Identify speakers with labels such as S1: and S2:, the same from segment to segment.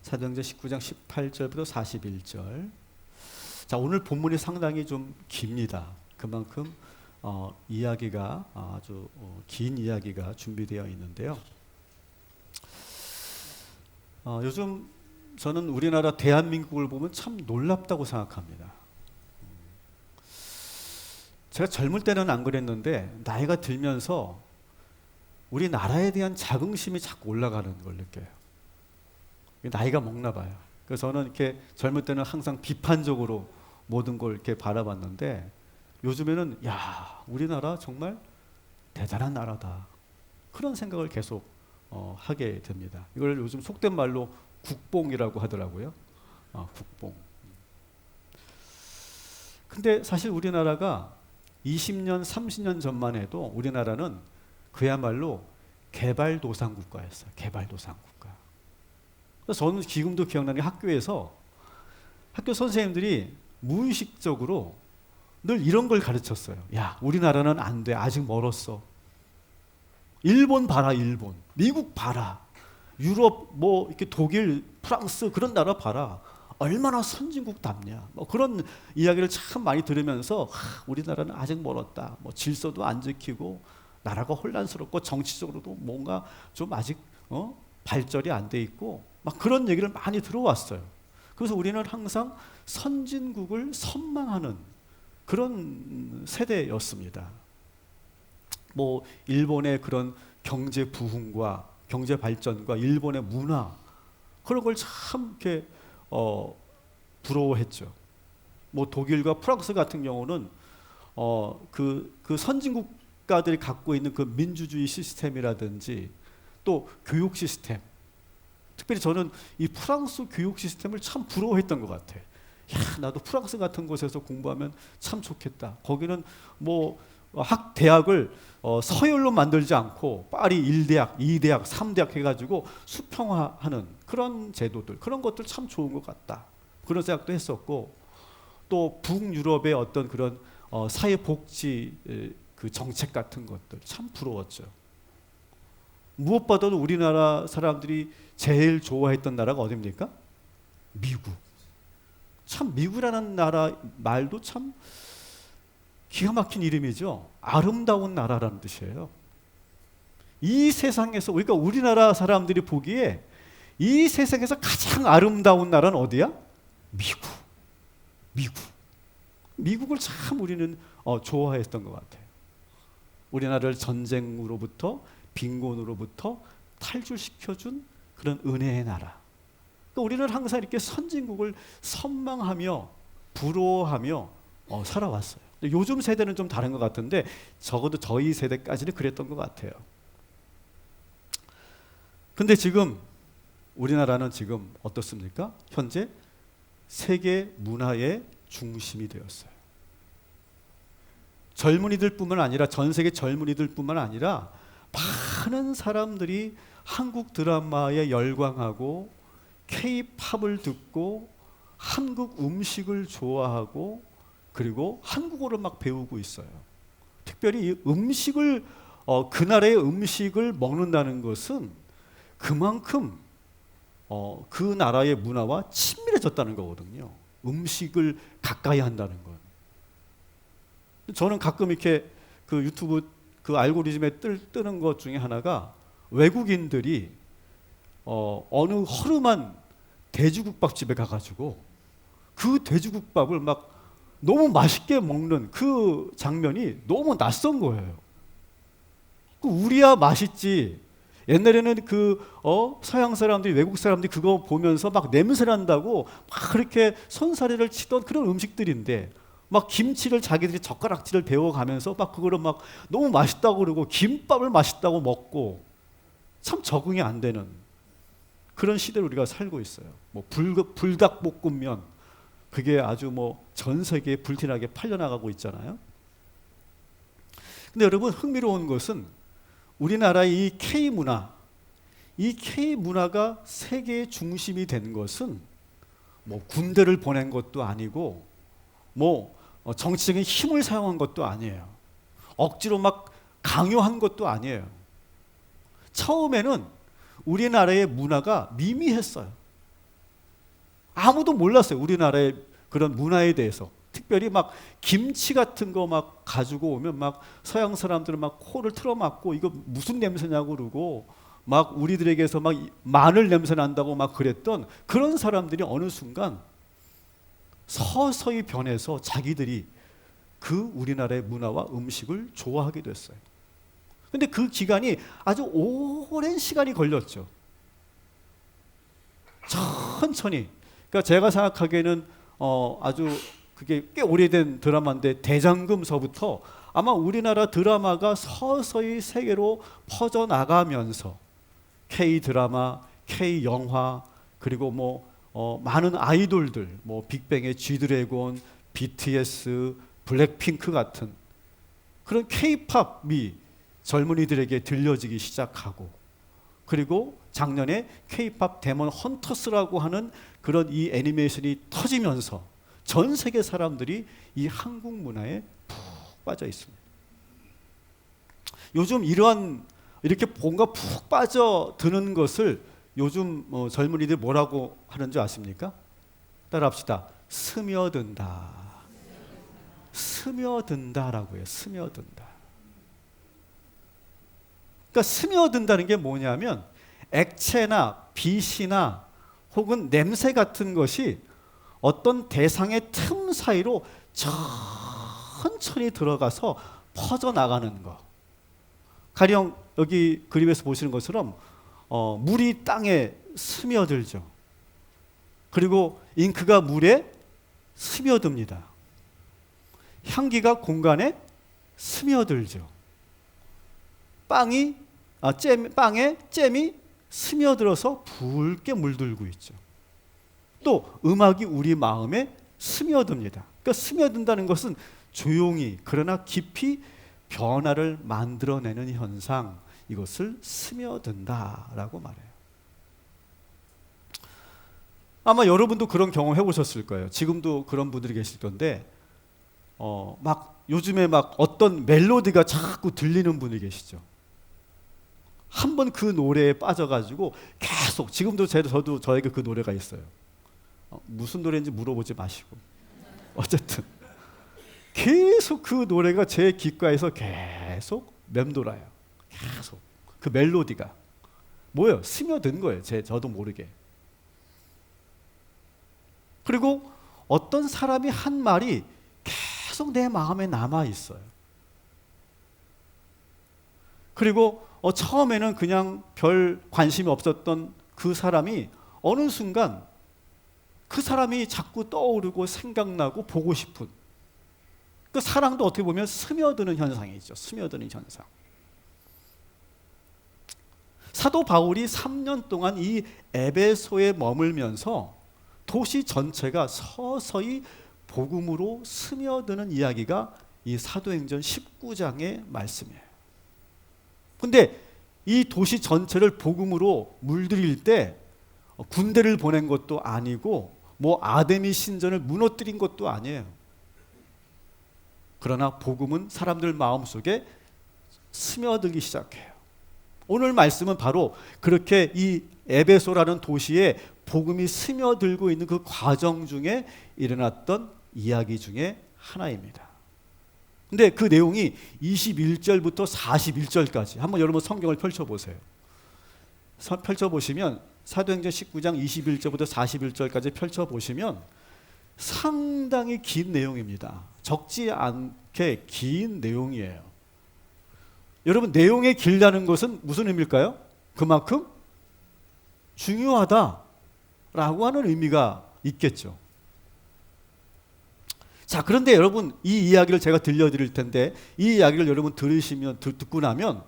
S1: 사도행전 19장 18절부터 41절. 자, 오늘 본문이 상당히 좀 깁니다. 그만큼 이야기가 아주 긴 이야기가 준비되어 있는데요. 요즘 저는 우리나라 대한민국을 보면 참 놀랍다고 생각합니다. 제가 젊을 때는 안 그랬는데 나이가 들면서 우리나라에 대한 자긍심이 자꾸 올라가는 걸 느껴요. 나이가 먹나 봐요. 그래서 저는 이렇게 젊을 때는 항상 비판적으로 모든 걸 이렇게 바라봤는데 요즘에는 야, 우리나라 정말 대단한 나라다. 그런 생각을 계속 하게 됩니다. 이걸 요즘 속된 말로 국뽕이라고 하더라고요. 국뽕. 근데 사실 우리나라가 20년, 30년 전만 해도 우리나라는 그야말로 개발도상국가였어요. 개발도상국가. 그래서 저는 지금도 기억나는 게 학교에서 학교 선생님들이 무의식적으로 늘 이런 걸 가르쳤어요. 야, 우리나라는 안 돼. 아직 멀었어. 일본 봐라, 일본. 미국 봐라. 유럽, 뭐, 이렇게 독일, 프랑스, 그런 나라 봐라. 얼마나 선진국답냐. 뭐 그런 이야기를 참 많이 들으면서, 우리나라는 아직 멀었다. 뭐 질서도 안 지키고, 나라가 혼란스럽고, 정치적으로도 뭔가 좀 아직, 발전이 안 돼 있고, 막 그런 얘기를 많이 들어왔어요. 그래서 우리는 항상 선진국을 선망하는 그런 세대였습니다. 뭐 일본의 그런 경제 부흥과 경제 발전과 일본의 문화 그런 걸 참 이렇게 부러워했죠. 뭐 독일과 프랑스 같은 경우는 그 선진국 국가들이 갖고 있는 그 민주주의 시스템이라든지 또 교육 시스템, 특별히 저는 이 프랑스 교육 시스템을 참 부러워했던 것 같아요. 야, 나도 프랑스 같은 곳에서 공부하면 참 좋겠다. 거기는 뭐 대학을 서열로 만들지 않고 파리 1대학, 2대학, 3대학 해가지고 수평화하는 그런 제도들, 그런 것들 참 좋은 것 같다. 그런 생각도 했었고, 또 북유럽의 어떤 그런 사회복지 그 정책 같은 것들 참 부러웠죠. 무엇보다도 우리나라 사람들이 제일 좋아했던 나라가 어디입니까? 미국. 참 미국이라는 나라 말도 참 기가 막힌 이름이죠. 아름다운 나라라는 뜻이에요. 이 세상에서 그러니까 우리나라 사람들이 보기에 이 세상에서 가장 아름다운 나라는 어디야? 미국. 미국을 참 우리는 좋아했던 것 같아요. 우리나라를 전쟁으로부터 빈곤으로부터 탈출시켜준 그런 은혜의 나라. 그러니까 우리는 항상 이렇게 선진국을 선망하며 부러워하며 살아왔어요. 요즘 세대는 좀 다른 것 같은데 적어도 저희 세대까지는 그랬던 것 같아요. 근데 지금 우리나라는 지금 어떻습니까? 현재 세계 문화의 중심이 되었어요. 젊은이들뿐만 아니라 전 세계 젊은이들뿐만 아니라 많은 사람들이 한국 드라마에 열광하고 K-팝을 듣고 한국 음식을 좋아하고 그리고 한국어를 막 배우고 있어요. 특별히 이 음식을 그 나라의 음식을 먹는다는 것은 그만큼 그 나라의 문화와 친밀해졌다는 거거든요. 음식을 가까이 한다는 건. 저는 가끔 이렇게 그 유튜브 그 알고리즘에 뜨는 것 중에 하나가 외국인들이 어느 허름한 돼지국밥집에 가가지고 그 돼지국밥을 막 너무 맛있게 먹는 그 장면이 너무 낯선 거예요. 우리야 맛있지. 옛날에는 그 서양 사람들이 외국 사람들이 그거 보면서 막 냄새 난다고 막 그렇게 손사래를 치던 그런 음식들인데 막 김치를 자기들이 젓가락질을 배워가면서 막 그거를 막 너무 맛있다고 그러고 김밥을 맛있다고 먹고 참 적응이 안 되는 그런 시대를 우리가 살고 있어요. 뭐 불닭볶음면 그게 아주 뭐 전 세계에 불티나게 팔려나가고 있잖아요. 근데 여러분 흥미로운 것은 우리나라의 이 K문화가 세계의 중심이 된 것은 뭐 군대를 보낸 것도 아니고 뭐 정치적인 힘을 사용한 것도 아니에요. 억지로 막 강요한 것도 아니에요. 처음에는 우리나라의 문화가 미미했어요. 아무도 몰랐어요. 우리나라의 그런 문화에 대해서. 특별히 막 김치 같은 거 막 가지고 오면 막 서양 사람들은 막 코를 틀어막고 이거 무슨 냄새냐고 그러고 막 우리들에게서 막 마늘 냄새 난다고 막 그랬던 그런 사람들이 어느 순간 서서히 변해서 자기들이 그 우리나라의 문화와 음식을 좋아하게 됐어요. 근데 그 기간이 아주 오랜 시간이 걸렸죠. 천천히. 그러니까 제가 생각하기에는 아주 그게 꽤 오래된 드라마인데 대장금서부터 아마 우리나라 드라마가 서서히 세계로 퍼져나가면서 K 드라마, K 영화 그리고 많은 아이돌들 빅뱅의 G드래곤, BTS, 블랙핑크 같은 그런 K-팝이 젊은이들에게 들려지기 시작하고 그리고 작년에 K-팝 데몬 헌터스라고 하는 그런 이 애니메이션이 터지면서 전 세계 사람들이 이 한국 문화에 푹 빠져 있습니다. 요즘 이렇게 뭔가 푹 빠져드는 것을 요즘 젊은이들 뭐라고 하는지 아십니까? 따라합시다. 스며든다. 스며든다라고 해요. 스며든다. 그러니까 스며든다는 게 뭐냐면 액체나 빛이나 혹은 냄새 같은 것이 어떤 대상의 틈 사이로 천천히 들어가서 퍼져나가는 것. 가령 여기 그림에서 보시는 것처럼 물이 땅에 스며들죠. 그리고 잉크가 물에 스며듭니다. 향기가 공간에 스며들죠. 빵에 잼이 스며들어서 붉게 물들고 있죠. 또 음악이 우리 마음에 스며듭니다. 그러니까 스며든다는 것은 조용히 그러나 깊이 변화를 만들어내는 현상, 이것을 스며든다라고 말해요. 아마 여러분도 그런 경험 해보셨을 거예요. 지금도 그런 분들이 계실 건데 막 요즘에 막 어떤 멜로디가 자꾸 들리는 분이 계시죠. 한번 그 노래에 빠져가지고 계속 지금도 저도 저에게 그 노래가 있어요. 무슨 노래인지 물어보지 마시고 어쨌든 계속 그 노래가 제 귓가에서 계속 맴돌아요. 계속 그 멜로디가 뭐예요? 스며든 거예요. 저도 모르게. 그리고 어떤 사람이 한 말이 계속 내 마음에 남아 있어요. 그리고 처음에는 그냥 별 관심이 없었던 그 사람이 어느 순간 그 사람이 자꾸 떠오르고 생각나고 보고 싶은 그 사랑도 어떻게 보면 스며드는 현상이죠. 스며드는 현상. 사도 바울이 3년 동안 이 에베소에 머물면서 도시 전체가 서서히 복음으로 스며드는 이야기가 이 사도행전 19장의 말씀이에요. 근데 이 도시 전체를 복음으로 물들일 때 군대를 보낸 것도 아니고 아데미 신전을 무너뜨린 것도 아니에요. 그러나 복음은 사람들 마음속에 스며들기 시작해요. 오늘 말씀은 바로 그렇게 이 에베소라는 도시에 복음이 스며들고 있는 그 과정 중에 일어났던 이야기 중에 하나입니다. 근데 그 내용이 21절부터 41절까지 한번 여러분 성경을 펼쳐보세요. 펼쳐보시면 사도행전 19장 21절부터 41절까지 펼쳐보시면 상당히 긴 내용입니다. 적지 않게 긴 내용이에요. 여러분 내용이 길다는 것은 무슨 의미일까요? 그만큼 중요하다라고 하는 의미가 있겠죠. 자, 그런데 여러분 이 이야기를 제가 들려드릴 텐데 이 이야기를 여러분 듣고 나면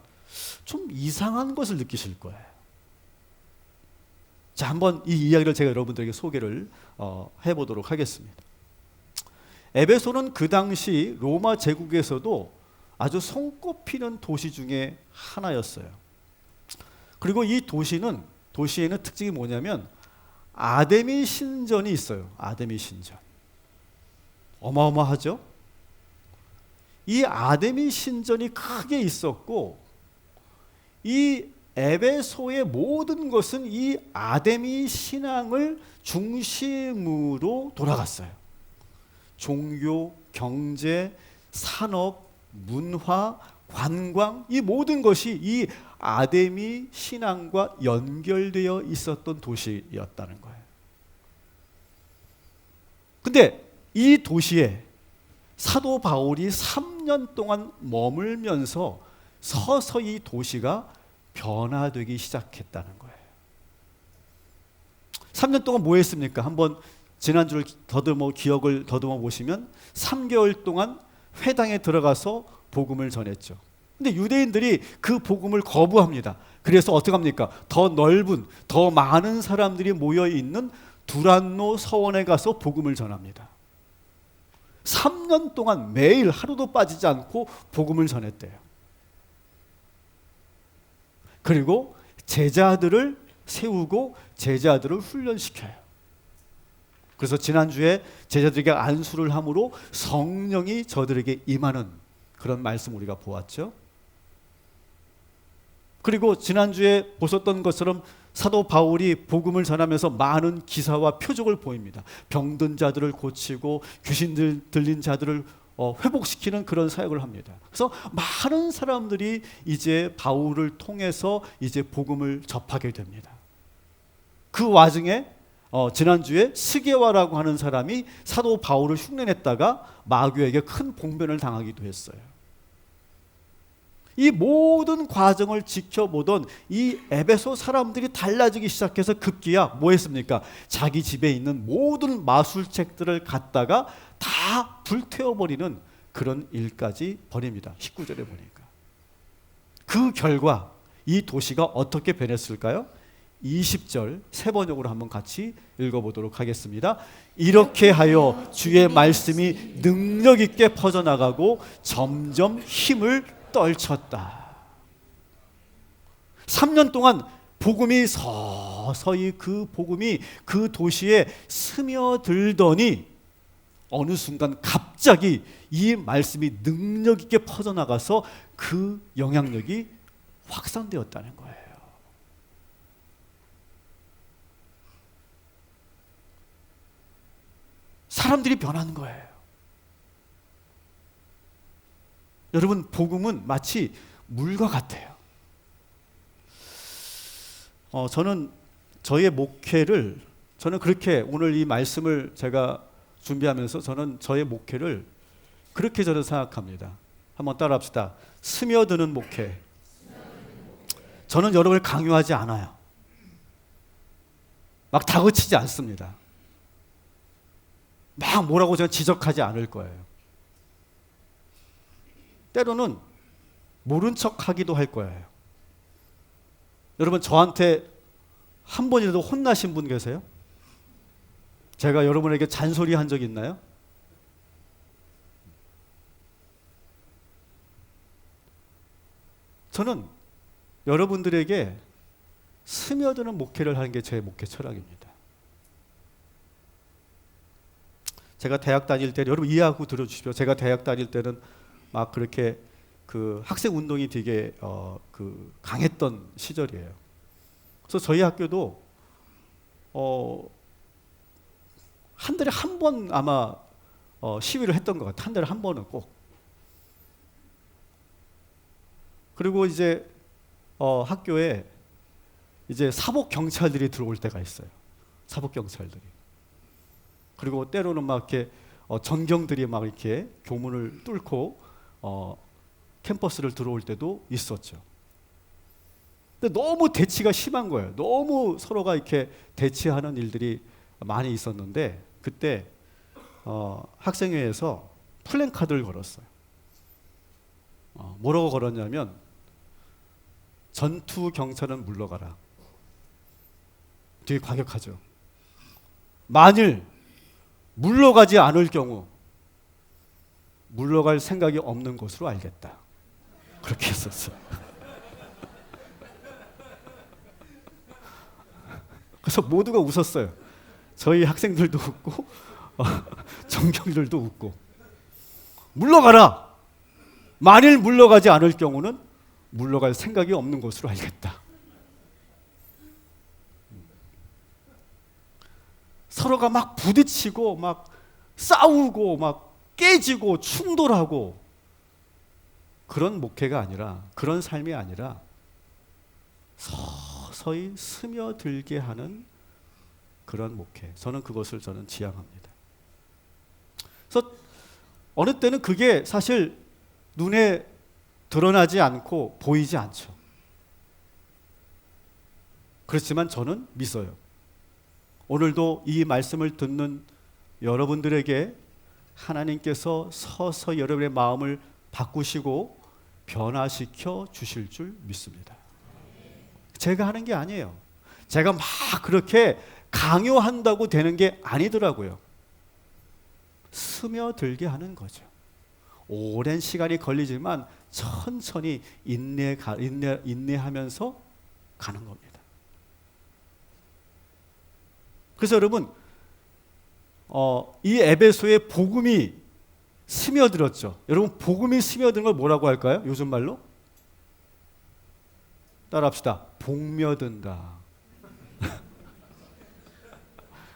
S1: 좀 이상한 것을 느끼실 거예요. 자, 한번 이 이야기를 제가 여러분들에게 소개를 해보도록 하겠습니다. 에베소는 그 당시 로마 제국에서도 아주 손꼽히는 도시 중에 하나였어요. 그리고 이 도시에는 특징이 뭐냐면 아데미 신전이 있어요. 아데미 신전. 어마어마하죠? 이 아데미 신전이 크게 있었고 이 에베소의 모든 것은 이 아데미 신앙을 중심으로 돌아갔어요. 종교, 경제, 산업, 문화, 관광, 이 모든 것이 이 아데미 신앙과 연결되어 있었던 도시였다는 거예요. 근데 이 도시에 사도 바울이 3년 동안 머물면서 서서히 도시가 변화되기 시작했다는 거예요. 3년 동안 뭐 했습니까? 한번 지난주를 기억을 더듬어 보시면 3개월 동안 회당에 들어가서 복음을 전했죠. 근데 유대인들이 그 복음을 거부합니다. 그래서 어떻게 합니까? 더 넓은, 더 많은 사람들이 모여 있는 두란노 서원에 가서 복음을 전합니다. 3년 동안 매일 하루도 빠지지 않고 복음을 전했대요. 그리고 제자들을 세우고 제자들을 훈련시켜요. 그래서 지난주에 제자들에게 안수를 함으로 성령이 저들에게 임하는 그런 말씀 우리가 보았죠. 그리고 지난주에 보셨던 것처럼 사도 바울이 복음을 전하면서 많은 기사와 표적을 보입니다. 병든 자들을 고치고 귀신 들린 자들을 회복시키는 그런 사역을 합니다. 그래서 많은 사람들이 이제 바울을 통해서 이제 복음을 접하게 됩니다. 그 와중에 지난주에 스게와라고 하는 사람이 사도 바울을 흉내냈다가 마귀에게 큰 봉변을 당하기도 했어요. 이 모든 과정을 지켜보던 이 에베소 사람들이 달라지기 시작해서 급기야 뭐 했습니까? 자기 집에 있는 모든 마술책들을 갖다가 다 불태워버리는 그런 일까지 벌입니다. 19절에 보니까. 그 결과 이 도시가 어떻게 변했을까요? 20절 세 번역으로 한번 같이 읽어보도록 하겠습니다. 이렇게 하여 주의 말씀이 능력 있게 퍼져나가고 점점 힘을 떨쳤다. 3년 동안 복음이 서서히 그 복음이 그 도시에 스며들더니 어느 순간 갑자기 이 말씀이 능력 있게 퍼져나가서 그 영향력이 확산되었다는 거예요. 사람들이 변한 거예요. 여러분, 복음은 마치 물과 같아요. 저는 저의 목회를 저는 그렇게 오늘 이 말씀을 제가 준비하면서 저는 저의 목회를 그렇게 저는 생각합니다. 한번 따라합시다. 스며드는 목회. 저는 여러분을 강요하지 않아요. 막 다그치지 않습니다. 막 뭐라고 제가 지적하지 않을 거예요. 때로는 모른 척 하기도 할 거예요. 여러분, 저한테 한 번이라도 혼나신 분 계세요? 제가 여러분에게 잔소리 한 적 있나요? 저는 여러분들에게 스며드는 목회를 하는 게 제 목회 철학입니다. 제가 대학 다닐 때, 여러분 이해하고 들어주십시오. 제가 대학 다닐 때는 막 그렇게 그 학생 운동이 되게 강했던 시절이에요. 그래서 저희 학교도 한 달에 한 번 아마 시위를 했던 것 같아요. 한 달에 한 번은 꼭. 그리고 이제 학교에 이제 사복 경찰들이 들어올 때가 있어요. 사복 경찰들이. 그리고 때로는 막 이렇게 전경들이 막 이렇게 교문을 뚫고 캠퍼스를 들어올 때도 있었죠. 근데 너무 대치가 심한 거예요. 너무 서로가 이렇게 대치하는 일들이 많이 있었는데 그때 학생회에서 플랜카드를 걸었어요. 뭐라고 걸었냐면 전투 경찰은 물러가라. 되게 과격하죠. 만일 물러가지 않을 경우 물러갈 생각이 없는 것으로 알겠다. 그렇게 했었어요. 그래서 모두가 웃었어요. 저희 학생들도 웃고 전경들도 웃고. 물러가라. 만일 물러가지 않을 경우는 물러갈 생각이 없는 것으로 알겠다. 서로가 막 부딪히고 막 싸우고 막 깨지고 충돌하고 그런 목회가 아니라, 그런 삶이 아니라 서서히 스며들게 하는 그런 목회. 저는 그것을 지향합니다. 그래서 어느 때는 그게 사실 눈에 드러나지 않고 보이지 않죠. 그렇지만 저는 믿어요. 오늘도 이 말씀을 듣는 여러분들에게 하나님께서 서서히 여러분의 마음을 바꾸시고 변화시켜 주실 줄 믿습니다. 제가 하는 게 아니에요. 제가 막 그렇게 강요한다고 되는 게 아니더라고요. 스며들게 하는 거죠. 오랜 시간이 걸리지만 천천히 인내하면서 가는 겁니다. 그래서 여러분, 이 에베소에 복음이 스며들었죠. 여러분, 복음이 스며드는 걸 뭐라고 할까요? 요즘 말로? 따라합시다. 복며든다.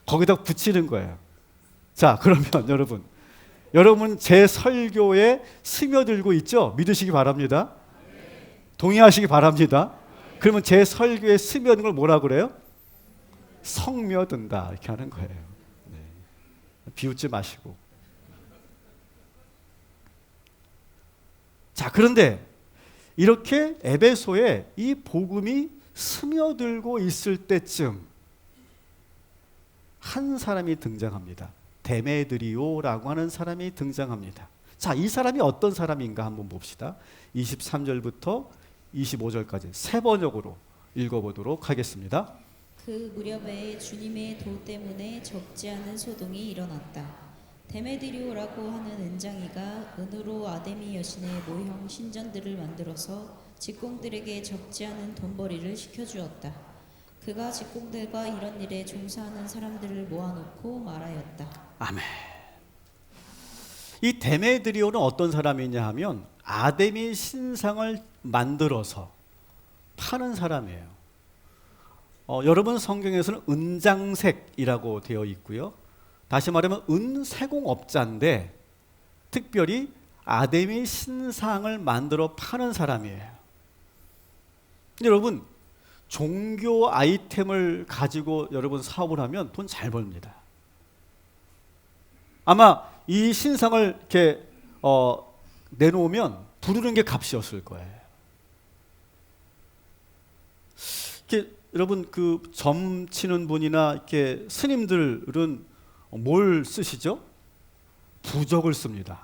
S1: 거기다 붙이는 거예요. 자, 그러면 여러분 제 설교에 스며들고 있죠? 믿으시기 바랍니다. 동의하시기 바랍니다. 그러면 제 설교에 스며드는 걸 뭐라고 그래요? 성며든다, 이렇게 하는 거예요. 네. 비웃지 마시고. 자, 그런데 이렇게 에베소에 이 복음이 스며들고 있을 때쯤 한 사람이 등장합니다. 데메드리오라고 하는 사람이 등장합니다. 자, 이 사람이 어떤 사람인가 한번 봅시다. 23절부터 25절까지 세 번역으로 읽어보도록 하겠습니다.
S2: 그 무렵에 주님의 도 때문에 적지 않은 소동이 일어났다. 데메드리오라고 하는 은장이가 은으로 아데미 여신의 모형 신전들을 만들어서 직공들에게 적지 않은 돈벌이를 시켜주었다. 그가 직공들과 이런 일에 종사하는 사람들을 모아놓고 말하였다.
S1: 아멘. 이 데메드리오는 어떤 사람이냐 하면 아데미 신상을 만들어서 파는 사람이에요. 여러분 성경에서는 은장색이라고 되어 있고요. 다시 말하면 은세공업자인데 특별히 아데미 신상을 만들어 파는 사람이에요. 근데 여러분, 종교 아이템을 가지고 여러분 사업을 하면 돈 잘 벌립니다. 아마 이 신상을 이렇게 내놓으면 부르는 게 값이었을 거예요. 이렇게 여러분 그 점 치는 분이나 이렇게 스님들은 뭘 쓰시죠? 부적을 씁니다.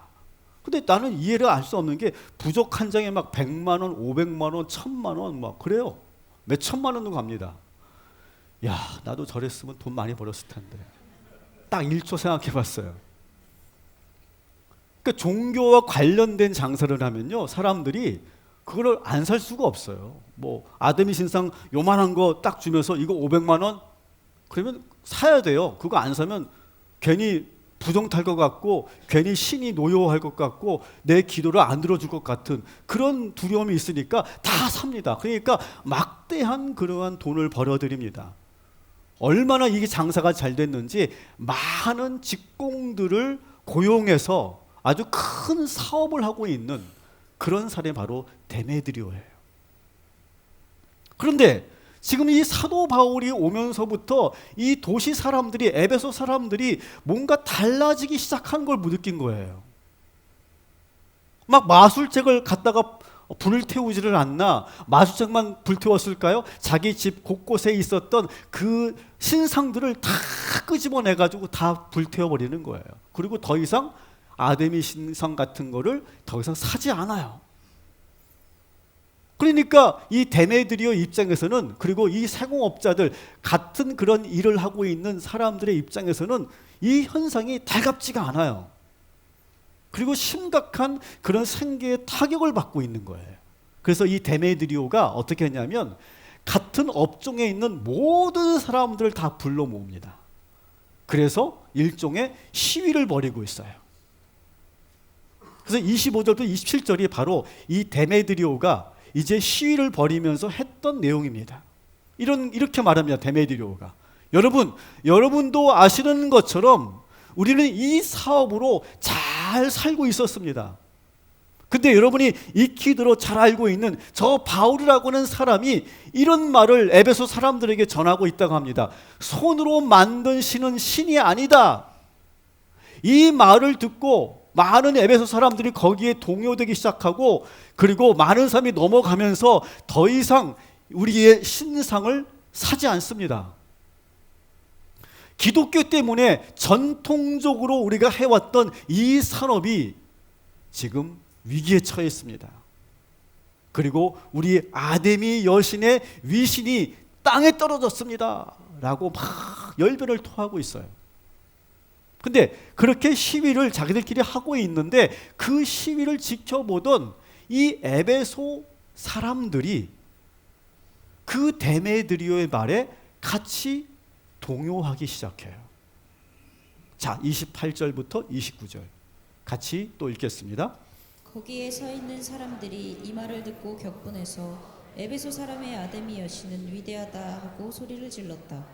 S1: 근데 나는 이해를 알 수 없는 게 부적 한 장에 막 100만 원, 500만 원, 1000만 원 막 그래요. 몇 천만 원도 갑니다. 야, 나도 저랬으면 돈 많이 벌었을 텐데. 딱 1초 생각해 봤어요. 그러니까 종교와 관련된 장사를 하면요, 사람들이 그걸 안 살 수가 없어요. 뭐 아데미 신상 요만한 거 딱 주면서 이거 500만 원? 그러면 사야 돼요. 그거 안 사면 괜히 부정 탈 것 같고 괜히 신이 노여워할 것 같고 내 기도를 안 들어줄 것 같은 그런 두려움이 있으니까 다 삽니다. 그러니까 막대한 그러한 돈을 벌어들입니다. 얼마나 이게 장사가 잘 됐는지 많은 직공들을 고용해서 아주 큰 사업을 하고 있는 그런 사람이 바로 데메드리오예요. 그런데 지금 이 사도 바울이 오면서부터 이 도시 사람들이, 에베소 사람들이 뭔가 달라지기 시작한 걸 느낀 거예요. 막 마술책을 갖다가 불을 태우지를 않나? 마술책만 불태웠을까요? 자기 집 곳곳에 있었던 그 신상들을 다 끄집어내가지고 다 불태워버리는 거예요. 그리고 더 이상 아데미 신상 같은 거를 더 이상 사지 않아요. 그러니까 이 데메드리오 입장에서는, 그리고 이 세공업자들 같은 그런 일을 하고 있는 사람들의 입장에서는 이 현상이 달갑지가 않아요. 그리고 심각한 그런 생계의 타격을 받고 있는 거예요. 그래서 이 데메드리오가 어떻게 했냐면 같은 업종에 있는 모든 사람들을 다 불러 모읍니다. 그래서 일종의 시위를 벌이고 있어요. 그래서 25절부터 27절이 바로 이 데메드리오가 이제 시위를 벌이면서 했던 내용입니다. 이렇게 말합니다. 데메드리오가 여러분도 아시는 것처럼 우리는 이 사업으로 잘 살고 있었습니다. 근데 여러분이 익히도록 잘 알고 있는 저 바울이라고 하는 사람이 이런 말을 에베소 사람들에게 전하고 있다고 합니다. 손으로 만든 신은 신이 아니다. 이 말을 듣고 많은 에베소 사람들이 거기에 동요되기 시작하고, 그리고 많은 사람이 넘어가면서 더 이상 우리의 신상을 사지 않습니다. 기독교 때문에 전통적으로 우리가 해왔던 이 산업이 지금 위기에 처했습니다. 그리고 우리 아데미 여신의 위신이 땅에 떨어졌습니다 라고 막 열변을 토하고 있어요. 근데 그렇게 시위를 자기들끼리 하고 있는데, 그 시위를 지켜보던 이 에베소 사람들이 그 데메드리오의 말에 같이 동요하기 시작해요. 자, 28절부터 29절 같이 또 읽겠습니다.
S2: 거기에 서 있는 사람들이 이 말을 듣고 격분해서 에베소 사람의 아데미 여신은 위대하다 하고 소리를 질렀다.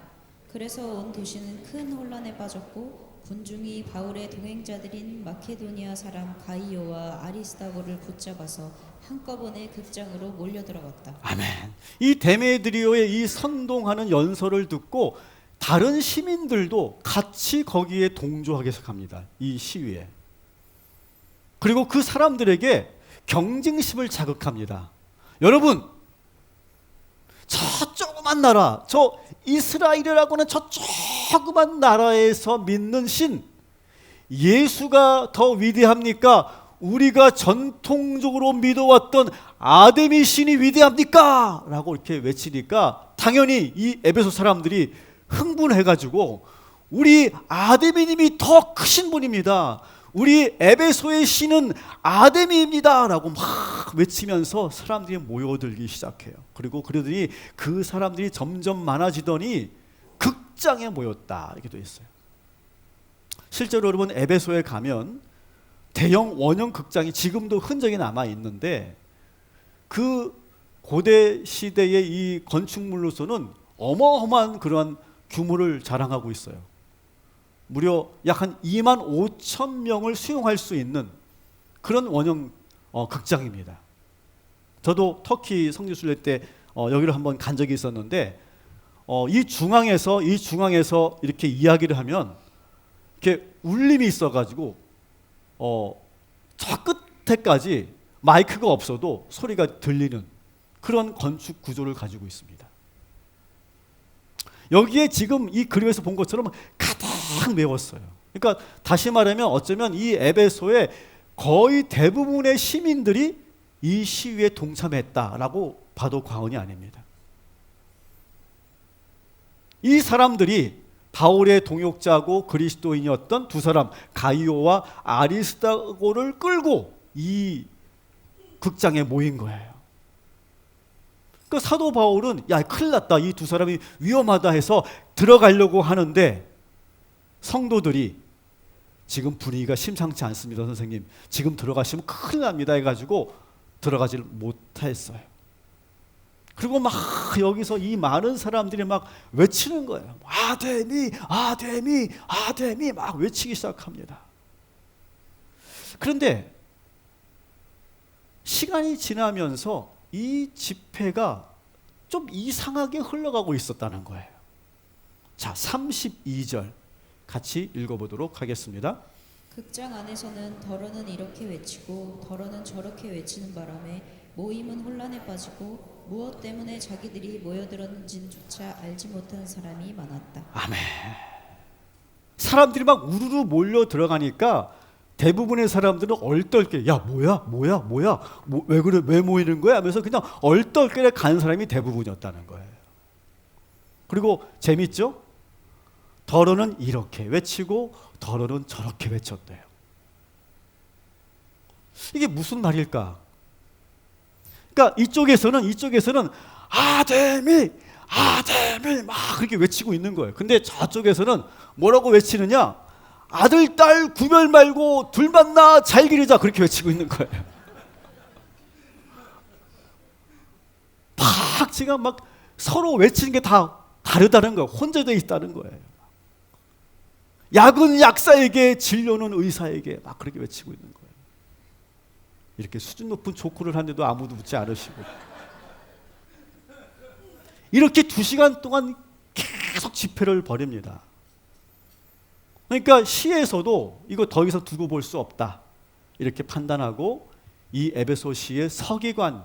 S2: 그래서 온 도시는 큰 혼란에 빠졌고 군중이 바울의 동행자들인 마케도니아 사람 가이오와 아리스다고를 붙잡아서 한꺼번에 극장으로 몰려들어갔다.
S1: 아멘. 이 데메드리오의 이 선동하는 연설을 듣고 다른 시민들도 같이 거기에 동조하게 합니다. 이 시위에. 그리고 그 사람들에게 경쟁심을 자극합니다. 여러분, 저 조그만 나라, 저 이스라엘이라고 하는 저 조그만 나라에서 믿는 신 예수가 더 위대합니까? 우리가 전통적으로 믿어왔던 아데미 신이 위대합니까? 라고 이렇게 외치니까 당연히 이 에베소 사람들이 흥분해가지고 우리 아데미님이 더 크신 분입니다. 우리 에베소의 신은 아데미입니다 라고 막 외치면서 사람들이 모여들기 시작해요. 그리고 그러더니 그 사람들이 점점 많아지더니 극장에 모였다 이렇게 돼 있어요. 실제로 여러분 에베소에 가면 대형 원형 극장이 지금도 흔적이 남아 있는데, 그 고대 시대의 이 건축물로서는 어마어마한 그러한 규모를 자랑하고 있어요. 무려 약 한 2만 5천 명을 수용할 수 있는 그런 원형 극장입니다. 저도 터키 성지순례 때 여기를 한번 간 적이 있었는데, 이 중앙에서 이렇게 이야기를 하면 이렇게 울림이 있어가지고 저 끝에까지 마이크가 없어도 소리가 들리는 그런 건축 구조를 가지고 있습니다. 여기에 지금 이 그림에서 본 것처럼 가득 메웠어요. 그러니까 다시 말하면 어쩌면 이 에베소의 거의 대부분의 시민들이 이 시위에 동참했다라고 봐도 과언이 아닙니다. 이 사람들이 바울의 동역자고 그리스도인이었던 두 사람 가이오와 아리스다고를 끌고 이 극장에 모인 거예요. 그 사도 바울은 야 큰일 났다, 이 두 사람이 위험하다 해서 들어가려고 하는데 성도들이 지금 분위기가 심상치 않습니다 선생님, 지금 들어가시면 큰일 납니다 해가지고 들어가지를 못했어요. 그리고 막 여기서 이 많은 사람들이 막 외치는 거예요. 아데미 아데미 아데미 막 외치기 시작합니다. 그런데 시간이 지나면서 이 집회가 좀 이상하게 흘러가고 있었다는 거예요. 자, 32절 같이 읽어보도록 하겠습니다.
S2: 극장 안에서는 더러는 이렇게 외치고 더러는 저렇게 외치는 바람에 모임은 혼란에 빠지고 무엇 때문에 자기들이 모여들었는지조차 알지 못하는 사람이 많았다.
S1: 아멘. 사람들이 막 우르르 몰려 들어가니까 대부분의 사람들은 얼떨결에 야 뭐야 왜 그래, 왜 모이는 거야 하면서 그냥 얼떨결에 간 사람이 대부분이었다는 거예요. 그리고 재밌죠? 더러는 이렇게 외치고 더러는 저렇게 외쳤대요. 이게 무슨 말일까? 그러니까 이쪽에서는 아데미 막 그렇게 외치고 있는 거예요. 근데 저쪽에서는 뭐라고 외치느냐? 아들, 딸 구별 말고 둘 만나 잘 기르자 그렇게 외치고 있는 거예요. 막 지금 막 서로 외치는 게 다 다르다는 거예요. 혼재되어 있다는 거예요. 약은 약사에게, 진료는 의사에게 막 그렇게 외치고 있는 거예요. 이렇게 수준 높은 조크를 하는데도 아무도 묻지 않으시고, 이렇게 2시간 동안 계속 집회를 벌입니다. 그러니까 시에서도 이거 더 이상 두고 볼 수 없다 이렇게 판단하고, 이 에베소시의 서기관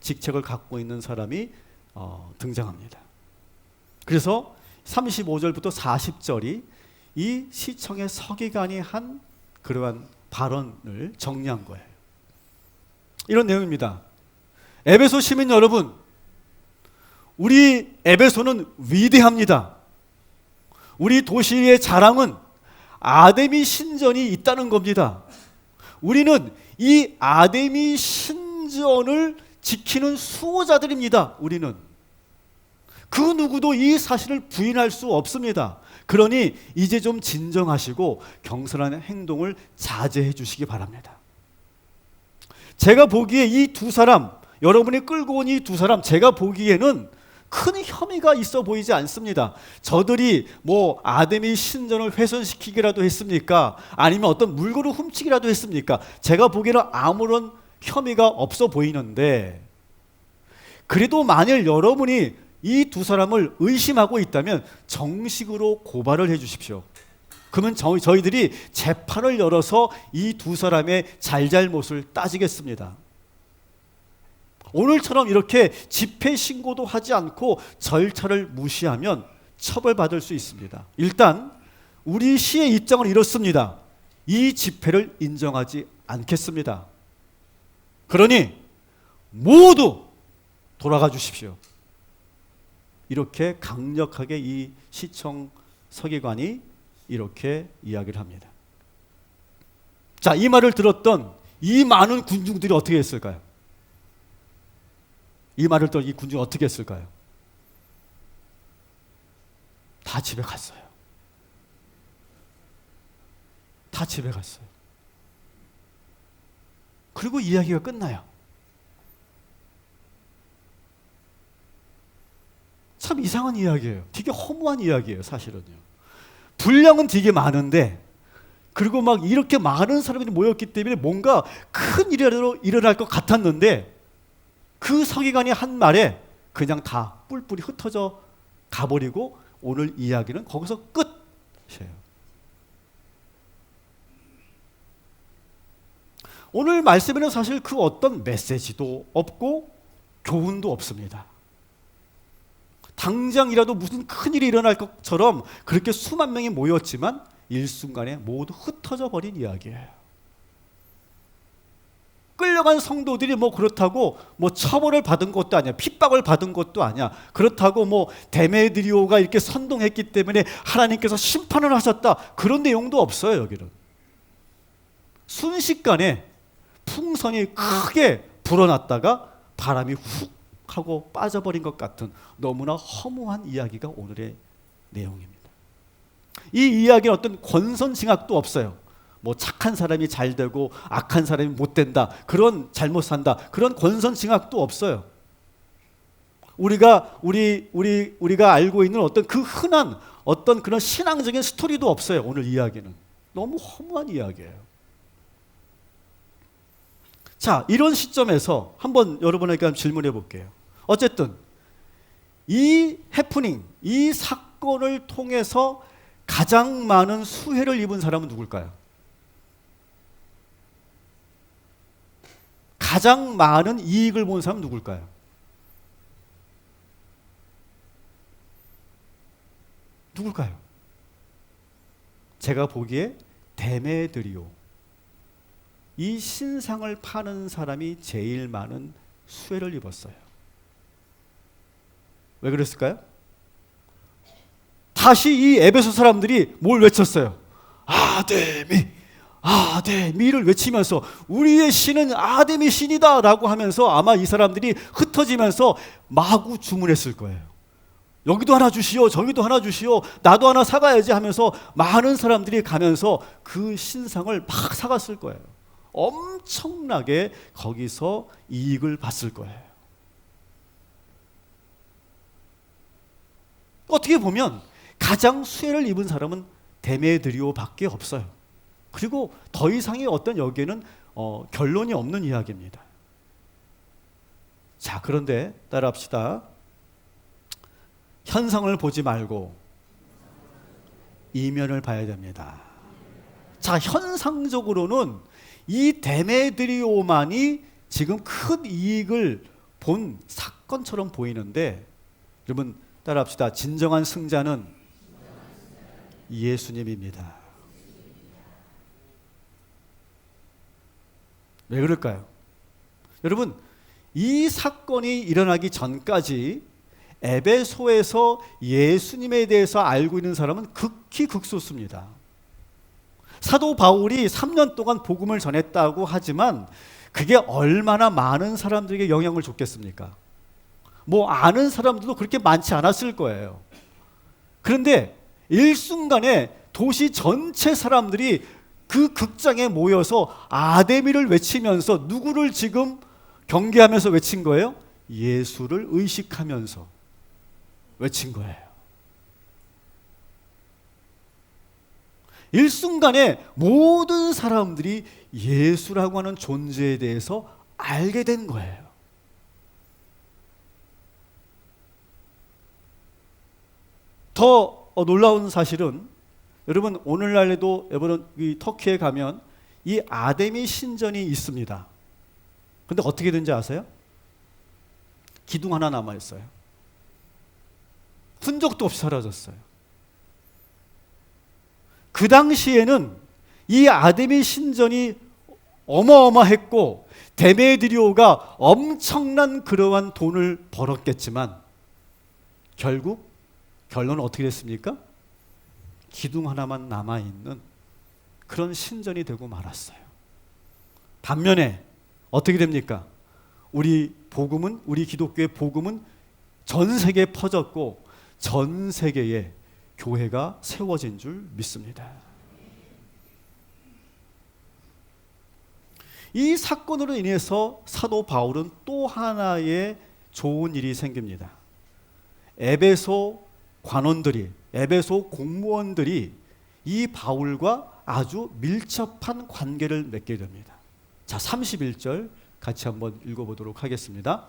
S1: 직책을 갖고 있는 사람이 등장합니다. 그래서 35절부터 40절이 이 시청의 서기관이 한 그러한 발언을 정리한 거예요. 이런 내용입니다. 에베소 시민 여러분, 우리 에베소는 위대합니다. 우리 도시의 자랑은 아데미 신전이 있다는 겁니다. 우리는 이 아데미 신전을 지키는 수호자들입니다. 우리는 그 누구도 이 사실을 부인할 수 없습니다. 그러니 이제 좀 진정하시고 경솔한 행동을 자제해 주시기 바랍니다. 제가 보기에 이 2사람, 여러분이 끌고 온 이 2사람, 제가 보기에는 큰 혐의가 있어 보이지 않습니다. 저들이 뭐 아데미 신전을 훼손시키기라도 했습니까? 아니면 어떤 물건을 훔치기라도 했습니까? 제가 보기에는 아무런 혐의가 없어 보이는데, 그래도 만일 여러분이 이 2사람을 의심하고 있다면 정식으로 고발을 해 주십시오. 그러면 저희들이 재판을 열어서 이 2사람의 잘잘못을 따지겠습니다. 오늘처럼 이렇게 집회 신고도 하지 않고 절차를 무시하면 처벌받을 수 있습니다. 일단 우리 시의 입장은 이렇습니다. 이 집회를 인정하지 않겠습니다. 그러니 모두 돌아가 주십시오. 이렇게 강력하게 이 시청 서기관이 이렇게 이야기를 합니다. 자, 이 말을 들었던 이 많은 군중들이 어떻게 했을까요? 이 말을 들은 이 군중이 어떻게 했을까요? 다 집에 갔어요. 다 집에 갔어요. 그리고 이야기가 끝나요. 참 이상한 이야기예요. 되게 허무한 이야기예요, 사실은요. 분량은 되게 많은데, 그리고 막 이렇게 많은 사람들이 모였기 때문에 뭔가 큰 일이라도 일어날 것 같았는데, 그 서기관이 한 말에 그냥 다 뿔뿔이 흩어져 가버리고 오늘 이야기는 거기서 끝이에요. 오늘 말씀에는 사실 그 어떤 메시지도 없고 교훈도 없습니다. 당장이라도 무슨 큰일이 일어날 것처럼 그렇게 수만 명이 모였지만 일순간에 모두 흩어져 버린 이야기예요. 끌려간 성도들이 뭐 그렇다고 뭐 처벌을 받은 것도 아니야. 핍박을 받은 것도 아니야. 그렇다고 뭐 데메드리오가 이렇게 선동했기 때문에 하나님께서 심판을 하셨다. 그런 내용도 없어요, 여기는. 순식간에 풍선이 크게 불어났다가 바람이 훅 하고 빠져버린 것 같은 너무나 허무한 이야기가 오늘의 내용입니다. 이 이야기는 어떤 권선징악도 없어요. 뭐 착한 사람이 잘 되고 악한 사람이 못 된다, 그런 잘못 산다, 그런 권선징악도 없어요. 우리가 알고 있는 어떤 그 흔한 어떤 그런 신앙적인 스토리도 없어요. 오늘 이야기는 너무 허무한 이야기예요. 자, 이런 시점에서 한번 여러분에게 한번 질문해 볼게요. 어쨌든 이 해프닝, 이 사건을 통해서 가장 많은 수혜를 입은 사람은 누굴까요? 가장 많은 이익을 본 사람은 누굴까요? 누굴까요? 제가 보기에 데메드리오, 이 신상을 파는 사람이 제일 많은 수혜를 입었어요. 왜 그랬을까요? 다시 이 에베소 사람들이 뭘 외쳤어요? 아데미, 아데미를 외치면서 우리의 신은 아데미 신이다 라고 하면서 아마 이 사람들이 흩어지면서 마구 주문했을 거예요. 여기도 하나 주시오, 저기도 하나 주시오, 나도 하나 사가야지 하면서 많은 사람들이 가면서 그 신상을 막 사갔을 거예요. 엄청나게 거기서 이익을 봤을 거예요. 어떻게 보면 가장 수혜를 입은 사람은 데메드리오밖에 없어요. 그리고 더 이상의 어떤 여기에는 결론이 없는 이야기입니다. 자, 그런데 따라합시다. 현상을 보지 말고 이면을 봐야 됩니다. 자, 현상적으로는 이 데메드리오만이 지금 큰 이익을 본 사건처럼 보이는데, 여러분 따라합시다. 진정한 승자는 예수님입니다. 왜 그럴까요? 여러분, 이 사건이 일어나기 전까지 에베소에서 예수님에 대해서 알고 있는 사람은 극히 극소수입니다. 사도 바울이 3년 동안 복음을 전했다고 하지만 그게 얼마나 많은 사람들에게 영향을 줬겠습니까? 뭐 아는 사람들도 그렇게 많지 않았을 거예요. 그런데 일순간에 도시 전체 사람들이 그 극장에 모여서 아데미를 외치면서 누구를 지금 경계하면서 외친 거예요? 예수를 의식하면서 외친 거예요. 일순간에 모든 사람들이 예수라고 하는 존재에 대해서 알게 된 거예요. 더 놀라운 사실은, 여러분 오늘날에도 여러분 이 터키에 가면 이 아데미 신전이 있습니다. 근데 어떻게 된지 아세요? 기둥 하나 남아 있어요. 흔적도 없이 사라졌어요. 그 당시에는 이 아데미 신전이 어마어마했고 데메드리오가 엄청난 그러한 돈을 벌었겠지만 결국 결론은 어떻게 됐습니까? 기둥 하나만 남아있는 그런 신전이 되고 말았어요. 반면에 어떻게 됩니까? 우리 복음은, 우리 기독교의 복음은 전 세계에 퍼졌고 전 세계에 교회가 세워진 줄 믿습니다. 이 사건으로 인해서 사도 바울은 또 하나의 좋은 일이 생깁니다. 에베소 관원들이, 에베소 공무원들이 이 바울과 아주 밀접한 관계를 맺게 됩니다. 자, 31절 같이 한번 읽어보도록 하겠습니다.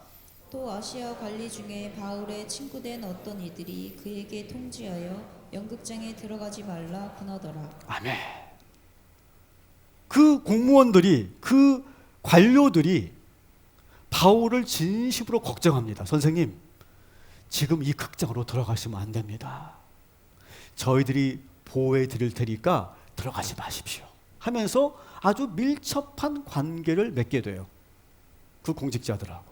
S2: 또 아시아 관리 중에 바울의 친구된 어떤 이들이 그에게 통지하여 연극장에 들어가지 말라 군하더라.
S1: 아멘. 그 공무원들이, 그 관료들이 바울을 진심으로 걱정합니다. 선생님, 지금 이 극장으로 들어가시면 안 됩니다. 저희들이 보호해 드릴 테니까 들어가지 마십시오 하면서 아주 밀접한 관계를 맺게 돼요. 그 공직자들하고.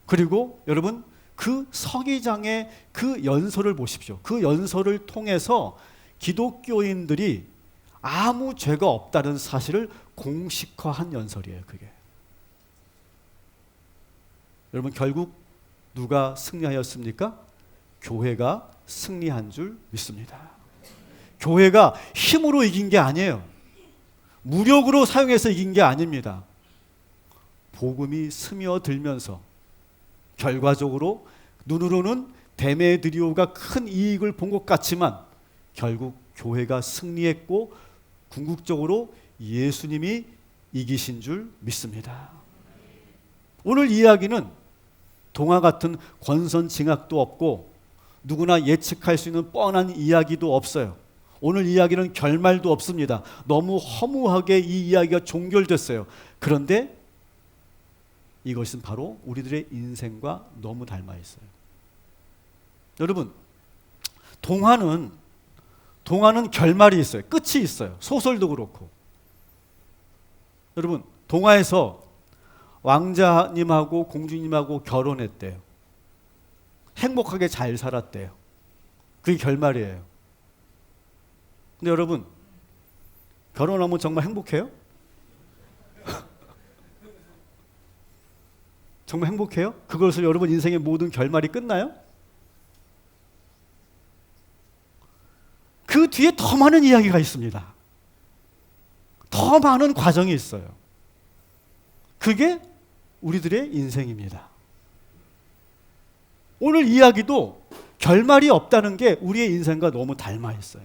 S1: 그리고 여러분, 그 서기장의 그 연설을 보십시오. 그 연설을 통해서 기독교인들이 아무 죄가 없다는 사실을 공식화한 연설이에요. 그게. 여러분, 결국 누가 승리하였습니까? 교회가 승리한 줄 믿습니다. 교회가 힘으로 이긴 게 아니에요. 무력으로 사용해서 이긴 게 아닙니다. 복음이 스며들면서 결과적으로 눈으로는 데메드리오가 큰 이익을 본 것 같지만 결국 교회가 승리했고 궁극적으로 예수님이 이기신 줄 믿습니다. 오늘 이야기는 동화 같은 권선징악도 없고 누구나 예측할 수 있는 뻔한 이야기도 없어요. 오늘 이야기는 결말도 없습니다. 너무 허무하게 이 이야기가 종결됐어요. 그런데 이것은 바로 우리들의 인생과 너무 닮아 있어요. 여러분, 동화는 결말이 있어요. 끝이 있어요. 소설도 그렇고. 여러분, 동화에서 왕자님하고 공주님하고 결혼했대요. 행복하게 잘 살았대요. 그게 결말이에요. 근데 여러분, 결혼하면 정말 행복해요? 정말 행복해요? 그것을 여러분 인생의 모든 결말이 끝나요? 그 뒤에 더 많은 이야기가 있습니다. 더 많은 과정이 있어요. 그게 우리들의 인생입니다. 오늘 이야기도 결말이 없다는 게 우리의 인생과 너무 닮아 있어요.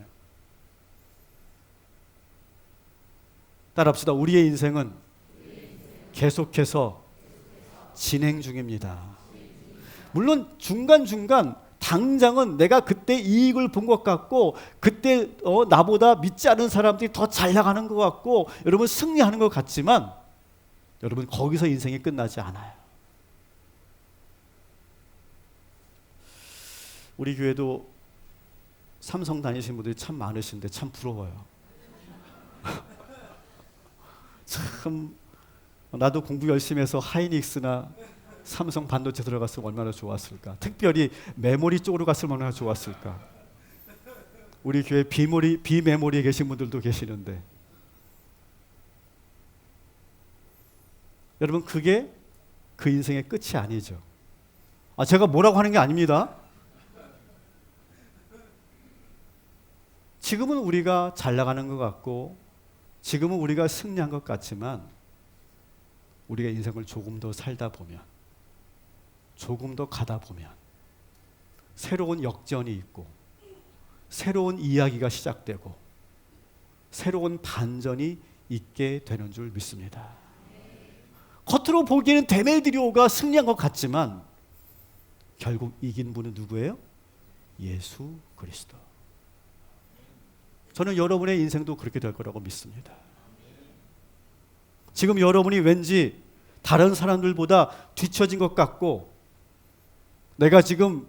S1: 따라합시다. 우리의 인생은 계속해서 진행 중입니다. 물론 중간중간 당장은 내가 그때 이익을 본 것 같고 그때 나보다 믿지 않은 사람들이 더 잘 나가는 것 같고 여러분 승리하는 것 같지만 여러분 거기서 인생이 끝나지 않아요. 우리 교회도 삼성 다니시는 분들이 참 많으신데 참 부러워요. 참 나도 공부 열심히 해서 하이닉스나 삼성 반도체 들어갔으면 얼마나 좋았을까. 특별히 메모리 쪽으로 갔으면 얼마나 좋았을까. 우리 교회 비메모리에 계신 분들도 계시는데 여러분 그게 그 인생의 끝이 아니죠. 제가 뭐라고 하는 게 아닙니다. 지금은 우리가 잘 나가는 것 같고 지금은 우리가 승리한 것 같지만 우리가 인생을 조금 더 살다 보면 조금 더 가다 보면 새로운 역전이 있고 새로운 이야기가 시작되고 새로운 반전이 있게 되는 줄 믿습니다. 겉으로 보기에는 데메드리오가 승리한 것 같지만 결국 이긴 분은 누구예요? 예수 그리스도. 저는 여러분의 인생도 그렇게 될 거라고 믿습니다. 지금 여러분이 왠지 다른 사람들보다 뒤처진 것 같고 내가 지금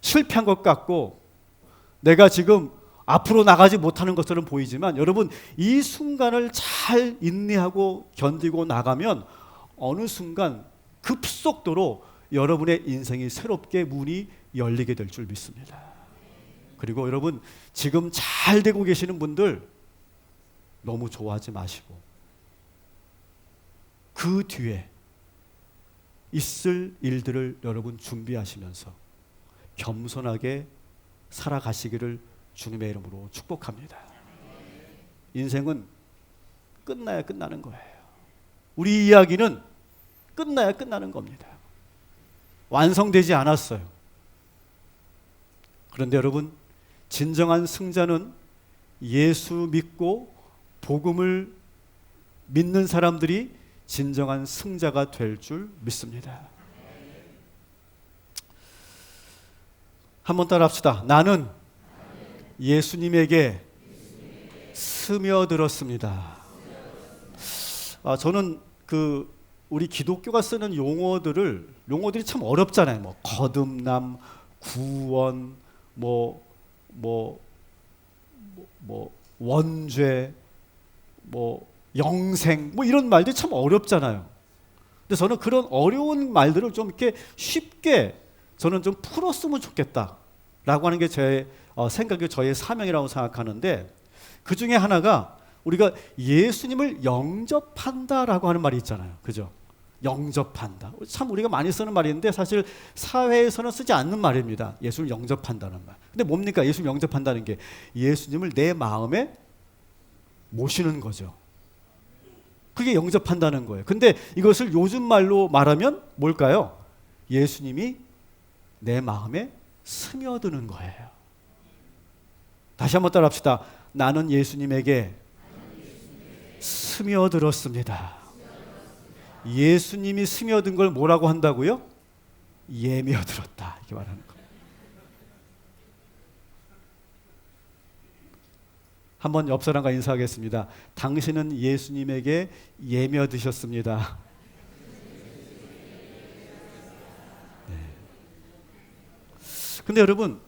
S1: 실패한 것 같고 내가 지금 앞으로 나가지 못하는 것처럼 보이지만 여러분 이 순간을 잘 인내하고 견디고 나가면 어느 순간 급속도로 여러분의 인생이 새롭게 문이 열리게 될 줄 믿습니다. 그리고 여러분 지금 잘 되고 계시는 분들 너무 좋아하지 마시고 그 뒤에 있을 일들을 여러분 준비하시면서 겸손하게 살아가시기를 주님의 이름으로 축복합니다. 인생은 끝나야 끝나는 거예요. 우리 이야기는 끝나야 끝나는 겁니다. 완성되지 않았어요. 그런데 여러분 진정한 승자는 예수 믿고 복음을 믿는 사람들이 진정한 승자가 될 줄 믿습니다. 한번 따라 합시다. 나는 예수님에게 스며들었습니다. 저는 우리 기독교가 쓰는 용어들이 참 어렵잖아요. 뭐 거듭남, 구원, 원죄, 영생, 이런 말들이 참 어렵잖아요. 근데 저는 그런 어려운 말들을 좀 이렇게 쉽게 저는 좀 풀었으면 좋겠다라고 하는 게 제 생각이 저의 사명이라고 생각하는데 그 중에 하나가 우리가 예수님을 영접한다라고 하는 말이 있잖아요. 그죠? 영접한다. 참 우리가 많이 쓰는 말인데 사실 사회에서는 쓰지 않는 말입니다. 예수를 영접한다는 말. 근데 뭡니까? 예수를 영접한다는 게 예수님을 내 마음에 모시는 거죠. 그게 영접한다는 거예요. 근데 이것을 요즘 말로 말하면 뭘까요? 예수님이 내 마음에 스며드는 거예요. 다시 한번 따라 합시다. 나는 예수님에게 스며들었습니다. 예수님이 스며든 걸 뭐라고 한다고요? 예며들었다. 이렇게 말하는 거예요. 한번 옆 사람과 인사하겠습니다. 당신은 예수님에게 예며드셨습니다. 네. 근데 여러분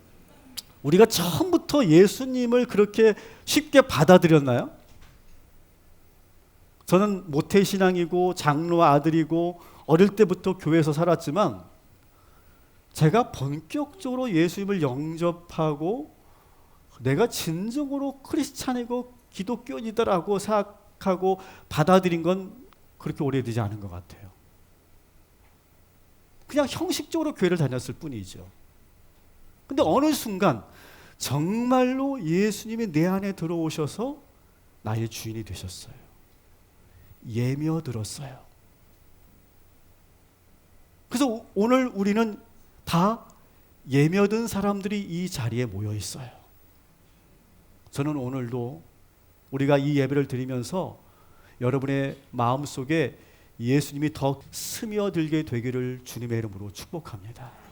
S1: 우리가 처음부터 예수님을 그렇게 쉽게 받아들였나요? 저는 모태신앙이고 장로 아들이고 어릴 때부터 교회에서 살았지만 제가 본격적으로 예수님을 영접하고 내가 진정으로 크리스찬이고 기독교인이다라고 생각하고 받아들인 건 그렇게 오래되지 않은 것 같아요. 그냥 형식적으로 교회를 다녔을 뿐이죠. 근데 어느 순간 정말로 예수님이 내 안에 들어오셔서 나의 주인이 되셨어요. 예며들었어요. 그래서 오늘 우리는 다 예며든 사람들이 이 자리에 모여 있어요. 저는 오늘도 우리가 이 예배를 드리면서 여러분의 마음속에 예수님이 더 스며들게 되기를 주님의 이름으로 축복합니다.